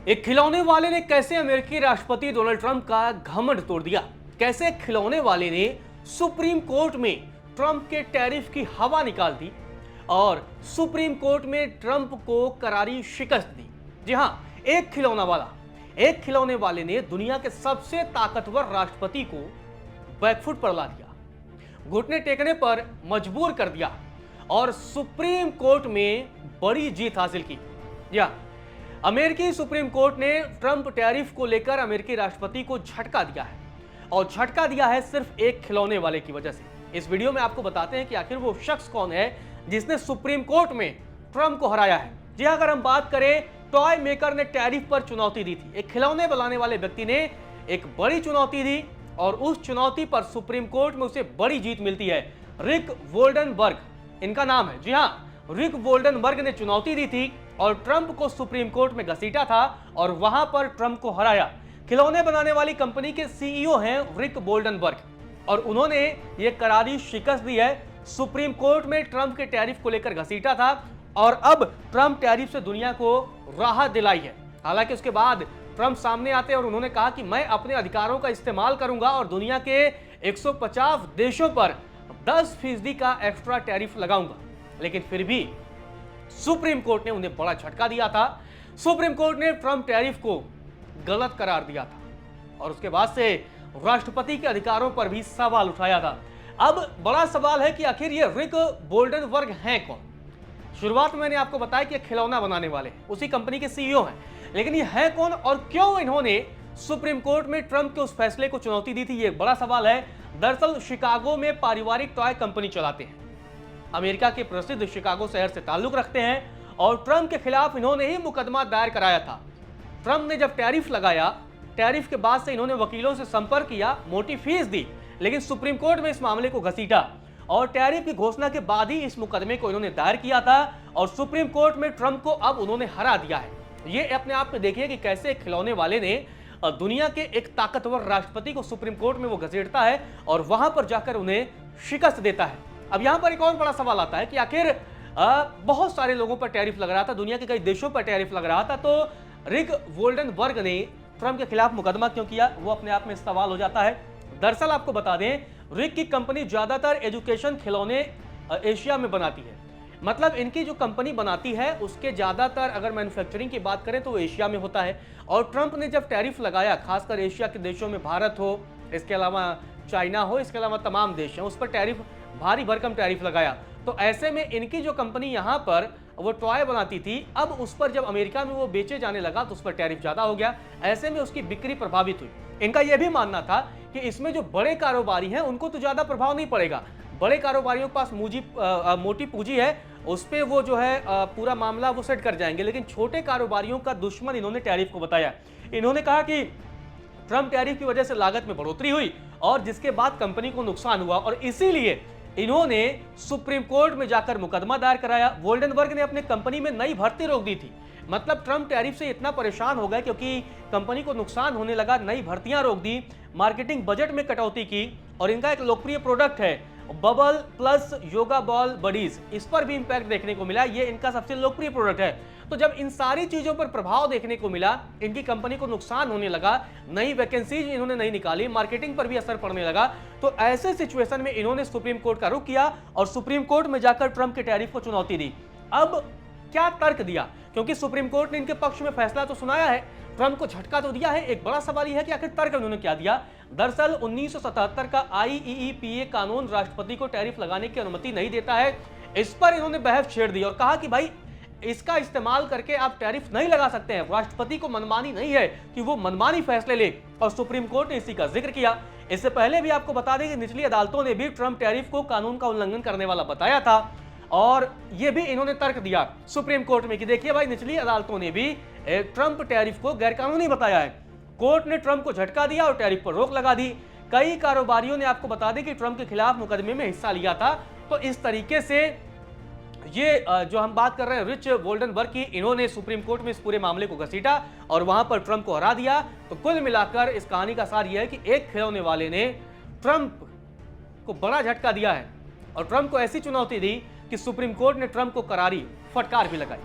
एक खिलौने वाले ने कैसे अमेरिकी राष्ट्रपति डोनाल्ड ट्रंप का घमंड तोड़ दिया। कैसे खिलौने वाले ने सुप्रीम कोर्ट में ट्रंप के टैरिफ की हवा निकाल दी और सुप्रीम कोर्ट में ट्रंप को करारी शिकस्त दी। जी हां, एक खिलौने वाले ने दुनिया के सबसे ताकतवर राष्ट्रपति को बैकफुट पर ला दिया, घुटने टेकने पर मजबूर कर दिया और सुप्रीम कोर्ट में बड़ी जीत हासिल की। जी हां, अमेरिकी सुप्रीम कोर्ट ने ट्रंप टैरिफ को लेकर अमेरिकी राष्ट्रपति को झटका दिया है और झटका दिया है सिर्फ एक खिलौने वाले की वजह से। इस वीडियो में आपको बताते हैं कि आखिर वो शख्स कौन है जिसने सुप्रीम कोर्ट में ट्रंप को हराया है। जी हां, अगर हम बात करें, टॉय मेकर ने टैरिफ पर चुनौती दी थी। एक खिलौने बनाने वाले व्यक्ति ने एक बड़ी चुनौती दी और उस चुनौती पर सुप्रीम कोर्ट में उसे बड़ी जीत मिलती है। रिक वोल्डनबर्ग इनका नाम है। जी हां, रिक वोल्डनबर्ग ने चुनौती दी थी और ट्रंप को सुप्रीम कोर्ट में घसीटा था और वहां पर ट्रंप को हराया। खिलौने बनाने वाली कंपनी के सीईओ हैं रिक वोल्डनबर्ग और उन्होंने ये करारी शिकस्त दी है। सुप्रीम कोर्ट में ट्रंप के टैरिफ को लेकर घसीटा था और अब ट्रंप टैरिफ से दुनिया को राहत दिलाई है। हालांकि उसके बाद ट्रंप सामने आते हैं और उन्होंने कहा कि मैं अपने अधिकारों का इस्तेमाल करूंगा और दुनिया के 150 देशों पर 10% का एक्स्ट्रा टैरिफ लगाऊंगा। लेकिन फिर भी सुप्रीम कोर्ट ने उन्हें बड़ा झटका दिया था। सुप्रीम कोर्ट ने ट्रंप टैरिफ को गलत करार दिया था और उसके बाद से राष्ट्रपति के अधिकारों पर भी सवाल उठाया था। अब बड़ा सवाल है कि आखिर ये रिक वोल्डनबर्ग हैं कौन। शुरुआत में मैंने आपको बताया कि खिलौना बनाने वाले उसी कंपनी के सीईओ हैं, लेकिन ये हैं कौन और क्यों इन्होंने सुप्रीम कोर्ट में ट्रंप के उस फैसले को चुनौती दी थी, ये बड़ा सवाल है। दरअसल शिकागो में पारिवारिक टॉय कंपनी चलाते हैं, अमेरिका के प्रसिद्ध शिकागो शहर से ताल्लुक रखते हैं और ट्रंप के खिलाफ इन्होंने ही मुकदमा दायर कराया था। ट्रंप ने जब टैरिफ लगाया, टैरिफ के बाद से इन्होंने वकीलों से संपर्क किया, मोटी फीस दी, लेकिन सुप्रीम कोर्ट में इस मामले को घसीटा और टैरिफ की घोषणा के बाद ही इस मुकदमे को इन्होंने दायर किया था और सुप्रीम कोर्ट में ट्रंप को अब उन्होंने हरा दिया है। ये अपने आप में देखिए कि कैसे खिलौने वाले ने दुनिया के एक ताकतवर राष्ट्रपति को सुप्रीम कोर्ट में वो घसीटता है और वहां पर जाकर उन्हें शिकस्त देता है। अब यहां पर एक और बड़ा सवाल आता है कि आखिर बहुत सारे लोगों पर टैरिफ लग रहा था, दुनिया के कई देशों पर टैरिफ लग रहा था, तो रिक वोल्डनबर्ग ने ट्रंप के खिलाफ मुकदमा क्यों किया, वो अपने आप में सवाल हो जाता है। दरअसल आपको बता दें, रिक की कंपनी ज्यादातर एजुकेशन खिलौने एशिया में बनाती है। मतलब इनकी जो कंपनी बनाती है उसके ज्यादातर अगर मैन्युफैक्चरिंग की बात करें तो वो एशिया में होता है और ट्रंप ने जब टैरिफ लगाया, खासकर एशिया के देशों में भारत हो, इसके अलावा चाइना हो, इसके अलावा तमाम देश हैं, उस पर टैरिफ भारी भरकम टैरिफ लगाया। तो ऐसे में इनकी जो कंपनी यहाँ पर वो टॉय बनाती थी, अब उस पर जब अमेरिका में वो बेचे जाने लगा तो उस पर टैरिफ ज्यादा हो गया। ऐसे में उसकी बिक्री प्रभावित हुई। इनका यह भी मानना था कि इसमें जो बड़े कारोबारी हैं उनको तो ज्यादा प्रभाव नहीं पड़ेगा, बड़े कारोबारियों के पास मोटी पूंजी है, उस पर वो जो है पूरा मामला वो सेट कर जाएंगे। लेकिन छोटे कारोबारियों का दुश्मन इन्होंने टैरिफ को बताया। इन्होंने कहा कि ट्रंप टैरिफ की वजह से लागत में बढ़ोतरी हुई और जिसके बाद कंपनी को नुकसान हुआ और इसीलिए इन्होंने सुप्रीम कोर्ट में जाकर मुकदमा दायर कराया। वोल्डनबर्ग ने अपने कंपनी में नई भर्ती रोक दी थी। मतलब ट्रंप टैरिफ से इतना परेशान हो गए क्योंकि कंपनी को नुकसान होने लगा, नई भर्तियां रोक दी, मार्केटिंग बजट में कटौती की और इनका एक लोकप्रिय प्रोडक्ट है bubble plus yoga ball buddies, इस पर भी इंपैक्ट देखने को मिला। ये इनका सबसे लोकप्रिय प्रोडक्ट है। तो जब इन सारी चीजों पर प्रभाव देखने को मिला, इनकी कंपनी को नुकसान होने लगा, नई वैकेंसीज इन्होंने नहीं निकाली, मार्केटिंग पर भी असर पड़ने लगा, तो ऐसे सिचुएशन में इन्होंने सुप्रीम कोर्ट का रुख किया और सुप्रीम कोर्ट में जाकर ट्रंप के टैरिफ को चुनौती दी। अब क्या तर्क दिया, क्योंकि सुप्रीम कोर्ट ने इनके पक्ष में फैसला तो सुनाया है, ट्रंप को झटका तो दिया है। एक बड़ा सवाल यह है कि आखिर तर्क उन्होंने क्या दिया। दरअसल 1977 का IEEPA कानून राष्ट्रपति को टैरिफ लगाने की अनुमति नहीं देता है। इस पर इन्होंने बहस छेड़ दी और कहा कि भाई इसका इस्तेमाल करके आप टैरिफ नहीं लगा सकते हैं, राष्ट्रपति को मनमानी नहीं है कि वो मनमानी फैसले ले, और सुप्रीम कोर्ट ने इसी का जिक्र किया। इससे पहले भी आपको बता दें कि निचली अदालतों ने भी ट्रंप टैरिफ को कानून का उल्लंघन करने वाला बताया था और यह भी इन्होंने तर्क दिया सुप्रीम कोर्ट में कि देखिए भाई, निचली अदालतों ने भी ट्रंप टैरिफ को गैरकानूनी बताया है। कोर्ट ने ट्रंप को झटका दिया और टैरिफ पर रोक लगा दी। कई कारोबारियों ने आपको बता दें कि ट्रंप के खिलाफ मुकदमे में हिस्सा लिया था। तो इस तरीके से ये जो हम बात कर रहे हैं रिच वोल्डनबर्ग की, इन्होंने सुप्रीम कोर्ट में इस पूरे मामले को घसीटा और वहां पर ट्रंप को हरा दिया। तो कुल मिलाकर इस कहानी का सार यह है कि एक खिलौने वाले ने ट्रंप को बड़ा झटका दिया है और ट्रंप को ऐसी चुनौती दी कि सुप्रीम कोर्ट ने ट्रंप को करारी फटकार भी लगाई।